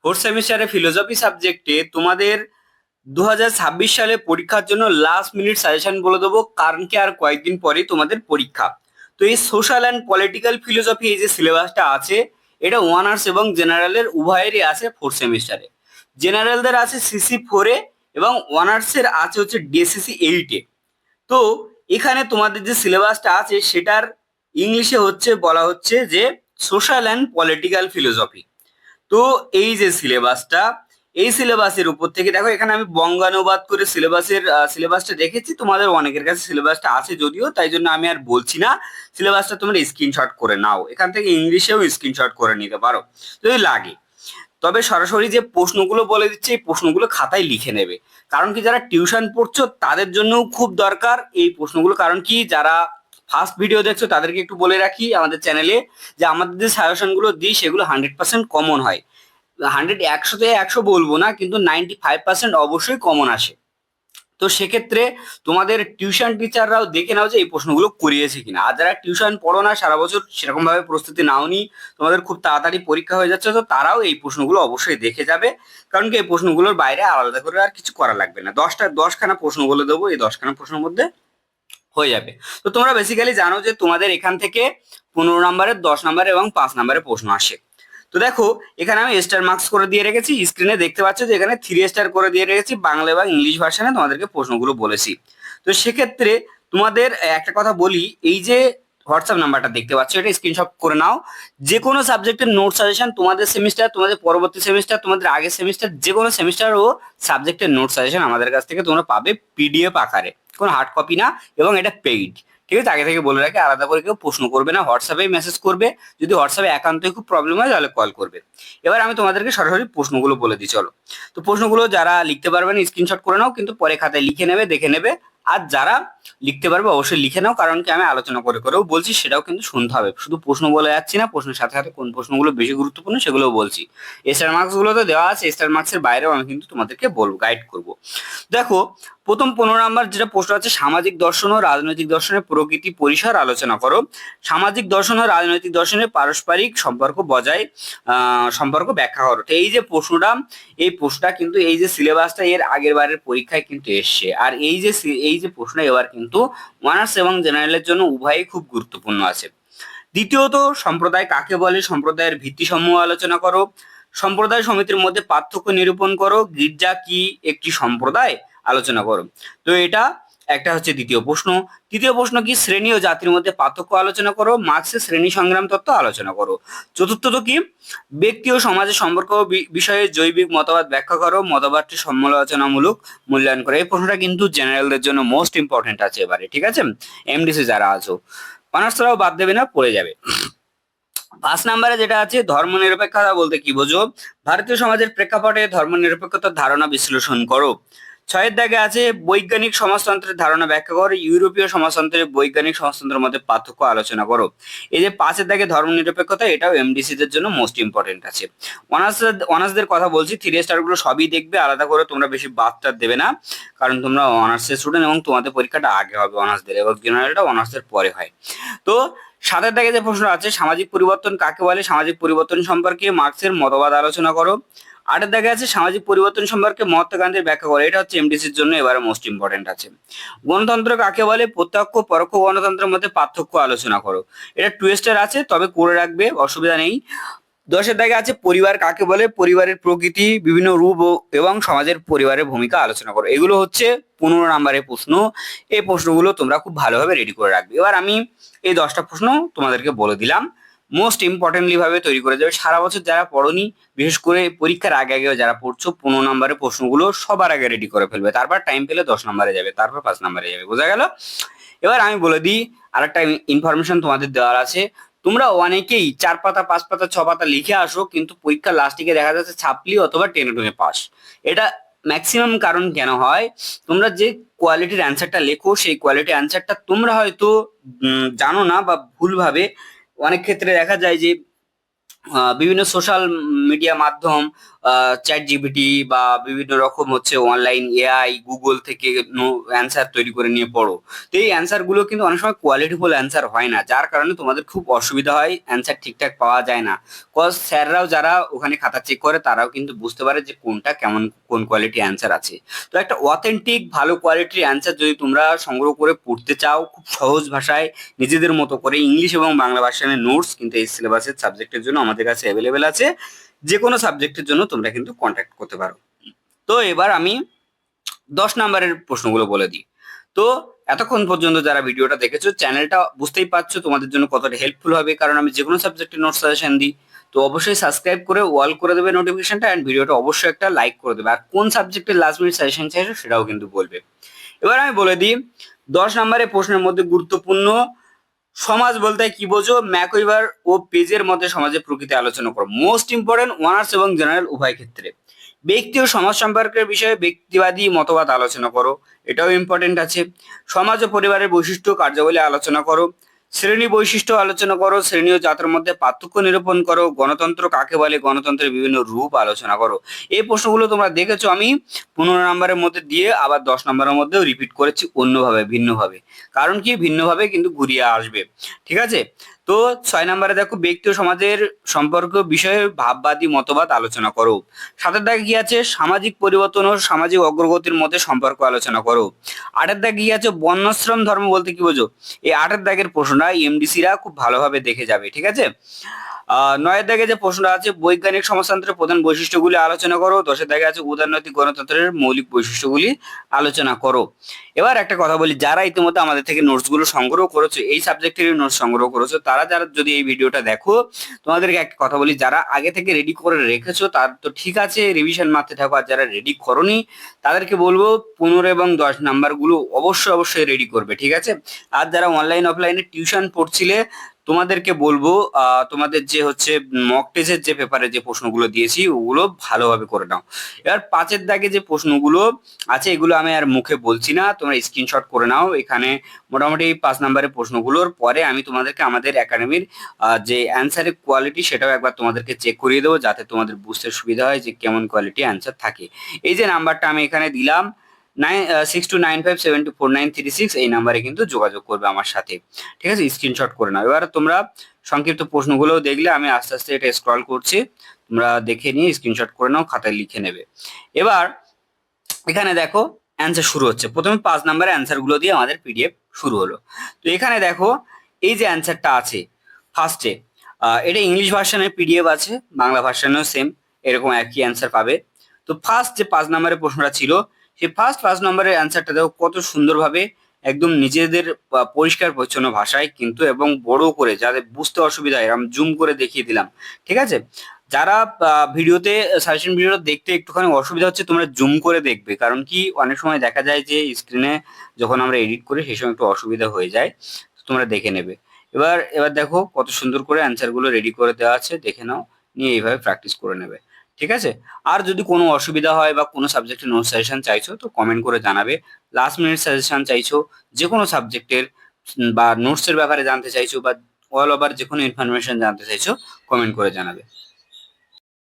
Fourth সেমিস্টারে philosophy সাবজেক্টে তোমাদের 2026 সালে পরীক্ষার জন্য লাস্ট মিনিট সাজেশন বলে দেবো, কারণ কি আর কয়েকদিন পরেই তোমাদের পরীক্ষা। তো এই সোশ্যাল অ্যান্ড পলিটিক্যাল ফিলোসফি এই যে সিলেবাসটা আছে, এটা অনার্স এবং জেনারেলের উভয়েরই আছে ফোর্থ সেমিস্টারে। জেনারেলদের আছে CC4-এ এবং অনার্সের আছে হচ্ছে DCC8-এ। তো এখানে তোমাদের যে সিলেবাসটা আছে সেটার ইংলিশে হচ্ছে বলা হচ্ছে যে সোশ্যাল অ্যান্ড পলিটিক্যাল ফিলোসফি। তো এই যে সিলেবাসটা, এই সিলেবাসের উপর থেকে দেখো, এখানে আমি বঙ্গানুবাদ করে সিলেবাসটা রেখেছি। তোমাদের অনেকের কাছে সিলেবাসটা আছে যদিও, তাই জন্য আমি আর বলছি না। সিলেবাসটা তোমরা স্ক্রিনশট করে নাও, এখান থেকে ইংলিশেও স্ক্রিনশট করে নিতে পারো যদি লাগে। তবে সরাসরি যে প্রশ্নগুলো বলে দিচ্ছে এই প্রশ্নগুলো খাতায় লিখে নেবে, কারণ কি যারা টিউশন পড়ছো তাদের জন্যও খুব দরকার এই প্রশ্নগুলো। কারণ কি যারা ফার্স্ট ভিডিও দেখছো তাদেরকে একটু বলে রাখি আমাদের চ্যানেলে যে আমাদের যে সাজেশনগুলো দিই সেগুলো 100% কমন হয়। 100-100-তে 100 বলবো না, কিন্তু 95% অবশ্যই কমন আসে। তো সেক্ষেত্রে তোমাদের টিউশন টিচাররাও দেখে নাও যে এই প্রশ্নগুলো করিয়েছে কিনা। আর যারা টিউশন পড়ো না, সারা বছর সেরকম ভাবে প্রস্তুতি নাওনি, তোমাদের খুব তাড়াতাড়ি পরীক্ষা হয়ে যাচ্ছে, তো তারাও এই প্রশ্নগুলো অবশ্যই দেখে যাবে। কারণ কি এই প্রশ্নগুলোর বাইরে আলাদা করে আর কিছু করা লাগবে না। 10খানা প্রশ্ন বলে দেবো, এই 10খানা প্রশ্নের মধ্যে হয়ে যাবে। তো তোমরা বেসিক্যালি জানো যে তোমাদের এখান থেকে 15 নম্বরের, 10 নম্বরের এবং 5 নম্বরের প্রশ্ন আসে। তো দেখো, এখানে আমি স্টার মার্কস করে দিয়ে রেখেছি, স্ক্রিনে দেখতে পাচ্ছ যে এখানে 3 স্টার করে দিয়ে রেখেছি। বাংলা এবং ইংলিশ ভার্সনে তোমাদেরকে প্রশ্নগুলো বলেছি। তো সেক্ষেত্রে তোমাদের একটা কথা বলি, এই যে হোয়াটসঅ্যাপ নাম্বারটা দেখতে পাচ্ছ, এটা স্ক্রিনশট করে নাও। যে কোনো সাবজেক্টের নোট সাজেশন তোমাদের সেমিস্টার, তোমাদের পরবর্তী সেমিস্টার, তোমাদের আগের সেমিস্টার, যে কোনো সেমিস্টার ও সাবজেক্টের নোট সাজেশন আমাদের কাছ থেকে তোমরা পাবে PDF আকারে, কোনো হার্ড কপি না, এবং এটা পেইড। ঠিক আছে, আগে থেকে বলে রাখি, আলাদা করে কেউ প্রশ্ন করবে না, হোয়াটসঅ্যাপে মেসেজ করবে। যদি হোয়াটসঅ্যাপে একান্তই খুব প্রবলেম হয় তাহলে কল করবে। এবার আমি তোমাদেরকে সরাসরি প্রশ্নগুলো বলে দিই, চলো। তো প্রশ্নগুলো যারা লিখতে পারবে না স্ক্রিনশট করে নাও, কিন্তু পরে খাতায় লিখে নেবে, দেখে নেবে। আর যারা লিখতে পারবে অবশ্যই লিখে নাও, কারণ কি আমি আলোচনা করে করেও বলছি, সেটাও কিন্তু শুনতে হবে। শুধু প্রশ্ন বলে যাচ্ছি না, প্রশ্নের সাথে সাথে কোন প্রশ্নগুলো বেশি গুরুত্বপূর্ণ সেগুলোও বলছি। স্টার মার্কস গুলো তো দেওয়া আছে, স্টার মার্কসের বাইরেও আমি কিন্তু তোমাদেরকে বলবো, গাইড করব। দেখো, প্রথম 15 নাম্বার যেটা প্রশ্ন আছে, সামাজিক দর্শন ও রাজনৈতিক দর্শনের প্রকৃতি পরিসর আলোচনা করো। সামাজিক দর্শন ও রাজনৈতিক দর্শনের পারস্পরিক সম্পর্ক ব্যাখ্যা করো। তো এই যে প্রশ্নটা, এই প্রশ্নটা কিন্তু এই যে সিলেবাসটা এর আগের বারের পরীক্ষায় কিন্তু এসছে। আর এই যে প্রশ্ন এবার কিন্তু অনার্স এবং জেনারেলের জন্য উভয়ই খুব গুরুত্বপূর্ণ আছে। দ্বিতীয়ত, সম্প্রদায় কাকে বলে, সম্প্রদায়ের ভিত্তিসমূহ আলোচনা করো। সম্প্রদায় সমিতির মধ্যে পার্থক্য নিরূপণ করো। গির্জা কি একটি সম্প্রদায়, আলোচনা করো। তো এটা একটা হচ্ছে দ্বিতীয় প্রশ্ন। তৃতীয় প্রশ্ন কি, শ্রেণী ও জাতির মধ্যে পার্থক্য আলোচনা করো। মার্ক্সের শ্রেণী সংগ্রাম তত্ত্ব আলোচনা করো। চতুর্থত কি, ব্যক্তি ও সমাজের সম্পর্ক বিষয়ে জৈবিক মতবাদ ব্যাখ্যা করো। মতবাদটি সমালোচনামূলক মূল্যায়ন করো। এই প্রশ্নটা কিন্তু জেনারেলদের জন্য মোস্ট ইম্পর্টেন্ট আছে এবারে, ঠিক আছে। MDC যারা আছো, অনার্সরাও বাদ দেবে না, পড়ে যাবে। 5 নম্বরে যেটা আছে, ধর্মনিরপেক্ষতা বলতে কি বোঝো। ভারতীয় সমাজের প্রেক্ষাপটে ধর্মনিরপেক্ষতার ধারণা বিশ্লেষণ করো। 6-এর দাগে আছে, বৈজ্ঞানিক সমাজতন্ত্রের ধারণা ব্যাখ্যা করো। ইউরোপীয় সমাজতন্ত্রের বৈজ্ঞানিক সমাজতন্ত্রের মধ্যে পার্থক্য আলোচনা করো। এই যে 5-এর দাগে ধর্মনিরপেক্ষতা, এটাও MDC দের জন্য মোস্ট ইম্পর্টেন্ট আছে। অনার্সদের কথা বলছি, 3 স্টার গুলো সবই দেখবে, আলাদা করে তোমরা বেশি বাদটা দেবে না, কারণ তোমরা অনার্সের স্টুডেন্ট এবং তোমাদের পরীক্ষাটা আগে হবে অনার্সদের, এবং জেনারেলটা অনার্সের পরে হয়। তো 7-এর দাগে যে প্রশ্ন আছে, সামাজিক পরিবর্তন কাকে বলে, সামাজিক পরিবর্তন সম্পর্কে মার্ক্সের মতবাদ আলোচনা করো। 8-এর দাগে আছে, সামাজিক পরিবর্তন সম্পর্কে মহাত্মা গান্ধীর ব্যাখ্যা করো। এটা হচ্ছে MDCর জন্য এবারে মোস্ট ইম্পর্টেন্ট আছে। গণতন্ত্র কাকে বলে, প্রত্যক্ষ পরোক্ষ গণতন্ত্রের মধ্যে পার্থক্য আলোচনা করো। এটা 2 স্টার আছে, তবে করে রাখবে, অসুবিধা নেই। 10-এর দাগে আছে, পরিবার কাকে বলে, পরিবারের প্রকৃতি, বিভিন্ন রূপ এবং সমাজের পরিবারের ভূমিকা আলোচনা করো। এগুলো হচ্ছে 15 নম্বরের প্রশ্ন। এই প্রশ্নগুলো তোমরা খুব ভালোভাবে রেডি করে রাখবে। এবার আমি এই 10টা প্রশ্ন তোমাদেরকে বলে দিলাম, মোস্ট ইম্পর্টেন্টলি ভাবে তৈরি করে যাবে। সারা বছর যারা পড়োনি, বিশেষ করে পরীক্ষার আগে আগে যারা পড়ছো, 15 নম্বরের প্রশ্নগুলো সবার আগে রেডি করে ফেলবে। তারপর টাইম পেলে 10 নম্বরে যাবে, তারপর 5 নম্বরে যাবে। বোঝা গেল? এবার আমি বলে দিই, আরেকটা ইনফরমেশন তোমাদের দেওয়ার আছে। তোমরা অনেকেই 4 পাতা, 5 পাতা, 6 পাতা লিখে আসো, কিন্তু পরীক্ষার লাস্টে গিয়ে দেখা যাচ্ছে ছাপলি অথবা টেনে টুনে পাস। এটা ম্যাক্সিমাম কারণ কেন হয়, তোমরা যে কোয়ালিটির অ্যান্সারটা লেখো সেই কোয়ালিটির অ্যান্সারটা তোমরা হয়তো জানো না, বা ভুলভাবে অনেক ক্ষেত্রে দেখা যায় যে বিভিন্ন সোশ্যাল মিডিয়া মাধ্যম চ্যাট জিপিটি বা বিভিন্ন রকম হচ্ছে অনলাইন এআই গুগল থেকে অ্যান্সার তৈরি করে নিয়ে পড়ো। তো এই অ্যান্সার গুলো কিন্তু অনেক সময় কোয়ালিটিফুল অ্যান্সার হয় না, যার কারণে তোমাদের খুব অসুবিধা হয়, অ্যান্সার ঠিকঠাক পাওয়া যায় না। কজ স্যাররাও যারা ওখানে খাতা চেক করে তারাও কিন্তু বুঝতে পারে যে কোনটা কেমন কোন কোয়ালিটি অ্যান্সার আছে। তো একটা অথেন্টিক ভালো কোয়ালিটির অ্যান্সার যদি তোমরা সংগ্রহ করে পড়তে চাও খুব সহজ ভাষায় নিজেদের মতো করে, ইংলিশ এবং বাংলা ভার্সনের নোটস কিন্তু এই সিলেবাসের সাবজেক্টের জন্য আমাদের কাছে অ্যাভেলেবেল আছে। যে কোনো সাবজেক্টের জন্য তোমরা কিন্তু কন্ট্যাক্ট করতে পারো। তো এবার আমি 10 নম্বরের প্রশ্নগুলো বলে দিই। তো এতক্ষণ পর্যন্ত যারা ভিডিওটা দেখেছো, চ্যানেলটা বুঝতেই পারছো তোমাদের জন্য কতটা হেল্পফুল হবে, কারণ আমি যে কোনো সাবজেক্টের নোট সাজেশন দিই। তো অবশ্যই সাবস্ক্রাইব করে অল করে দেবে নোটিফিকেশনটা, অ্যান্ড ভিডিওটা অবশ্যই একটা লাইক করে দেবে, আর কোন সাবজেক্টের লাস্ট মিনিট সাজেশন চাইছো সেটাও কিন্তু বলবে। এবার আমি বলে দিই 10 নম্বরের প্রশ্নের মধ্যে গুরুত্বপূর্ণ, সমাজ বলতে কি বোঝো, ম্যাকইভার ও পেজের মধ্যে সমাজের প্রকৃতি আলোচনা করো। মোস্ট ইম্পর্টেন্ট অনার্স এবং জেনারেল উভয় ক্ষেত্রে। ব্যক্তি ও সমাজ সম্পর্কের বিষয়ে ব্যক্তিবাদী মতবাদ আলোচনা করো, এটাও ইম্পর্টেন্ট আছে। সমাজ ও পরিবারের বৈশিষ্ট্য কার্যাবলী আলোচনা করো। শ্রেণী বৈশিষ্ট্য আলোচনা করো, শ্রেণী ও জাতের মধ্যে পার্থক্য নিরূপণ করো। গণতন্ত্র কাকে বলে, গণতন্ত্রের বিভিন্ন রূপ আলোচনা করো। এই প্রশ্নগুলো তোমরা দেখেছো আমি 15 নম্বরের মধ্যে দিয়ে আবার 10 নম্বরের মধ্যেও রিপিট করেছি অন্যভাবে, ভিন্নভাবে। কারণ কি, ভিন্নভাবে কিন্তু ঘুরিয়ে আসবে। ঠিক আছে। তো 6 নম্বরে দেখো, ব্যক্তি ও সমাজের সম্পর্ক বিষয়ে ভাববাদী মতবাদ আলোচনা করো। 7-এর দাগে কি আছে, সামাজিক পরিবর্তন ও সামাজিক অগ্রগতির মধ্যে সম্পর্ক আলোচনা করো। 8-এর দাগে কি আছে, বর্ণাশ্রম ধর্ম বলতে কি বোঝো। এই 8-এর দাগের প্রশ্নটা এমডিসিরা খুব ভালোভাবে দেখে যাবে। ঠিক আছে। 9-এর দাগে যে প্রশ্নটা আছে, বৈজ্ঞানিক সমাজতন্ত্রের প্রধান বৈশিষ্ট্যগুলি আলোচনা করো। 10-এর দাগে আছে উদারনৈতিক গণতন্ত্রের মৌলিক বৈশিষ্ট্যগুলি আলোচনা করো। এবার একটা কথা বলি, যারা ইতিমধ্যে আমাদের থেকে নোটস গুলো সংগ্রহ করেছো, এই সাবজেক্টের নোটস সংগ্রহ করেছো, তারা যারা যদি এই ভিডিওটা দেখো, তোমাদেরকে একটা কথা বলি, যারা আগে থেকে রেডি করে রেখেছো তার তো ঠিক আছে, রিভিশন মারতে থাকো। আর যারা রেডি করোনি তাদেরকে বলবো 15 এবং 10 নাম্বার গুলো অবশ্যই অবশ্যই রেডি করবে। ঠিক আছে। আর যারা অনলাইন অফলাইনে টিউশন পড়ছিলে, তোমাদেরকে বলবো তোমাদের যে হচ্ছে মক টেস্টের যে পেপারে যে প্রশ্নগুলো দিয়েছি ওগুলো ভালোভাবে করে নাও। এবার 5-এর দাগে যে প্রশ্নগুলো আছে এগুলো আমি আর মুখে বলছি না, তোমরা স্ক্রিনশট করে নাও। এখানে মোটামুটি 5 নম্বরের প্রশ্নগুলোর পরে আমি তোমাদেরকে আমাদের একাডেমির যে অ্যান্সারের কোয়ালিটি সেটাও একবার তোমাদেরকে চেক করিয়ে দেবো, যাতে তোমাদের বুঝতে সুবিধা হয় যে কেমন কোয়ালিটি অ্যান্সার থাকে। এই যে নাম্বারটা আমি এখানে দিলাম 6295724936, এই নাম্বারে কিন্তু যোগাযোগ করবে আমার সাথে। ঠিক আছে, স্ক্রিনশট করে নাও। এবার তোমরা সংক্ষিপ্ত প্রশ্নগুলো দেখলে আমি আস্তে আস্তে এটা স্ক্রল করছি, তোমরা দেখে নিয়ে স্ক্রিনশট করে নাও, খাতায় লিখে নেবে। এবার এখানে দেখো অ্যান্সার শুরু হচ্ছে। প্রথমে 5 নম্বরের অ্যান্সার গুলো দিয়ে আমাদের পিডিএফ শুরু হলো। তো এখানে দেখো এই যে অ্যান্সারটা আছে ফার্স্টে, এটা ইংলিশ ভার্সনের পিডিএফ আছে, বাংলা ভার্সনেও সেম এরকম একই অ্যান্সার পাবে। তো ফার্স্ট যে 5 নম্বরের প্রশ্নটা ছিল, সেই ফার্স্ট 5 নম্বরের অ্যান্সারটা দেখো কত সুন্দরভাবে একদম নিজেদের পরিষ্কার পরিচ্ছন্ন ভাষায় কিন্তু, এবং বড় করে যাদের বুঝতে অসুবিধা হয় এরকম জুম করে দেখিয়ে দিলাম। ঠিক আছে। যারা ভিডিওতে সাজেশন ভিডিওটা দেখতে একটুখানি অসুবিধা হচ্ছে, তোমরা জুম করে দেখবে, কারণ কি অনেক সময় দেখা যায় যে স্ক্রিনে যখন আমরা এডিট করি সেই সময় একটু অসুবিধা হয়ে যায়। তো তোমরা দেখে নেবে। এবার এবার দেখো কত সুন্দর করে অ্যান্সার গুলো রেডি করে দেওয়া আছে, দেখে নাও, নিয়ে এইভাবে প্র্যাকটিস করে নেবে। ঠিক আছে। আর যদি কোনো অসুবিধা হয় বা কোনো সাবজেক্টের নোট সাজেশন চাইছো তো কমেন্ট করে জানাবে। লাস্ট মিনিট সাজেশন চাইছো যে কোনো সাবজেক্টের, বা নোটসের ব্যাপারে জানতে চাইছো, বা অল ওভার যে কোনো ইনফরমেশন জানতে চাইছো, কমেন্ট করে জানাবে।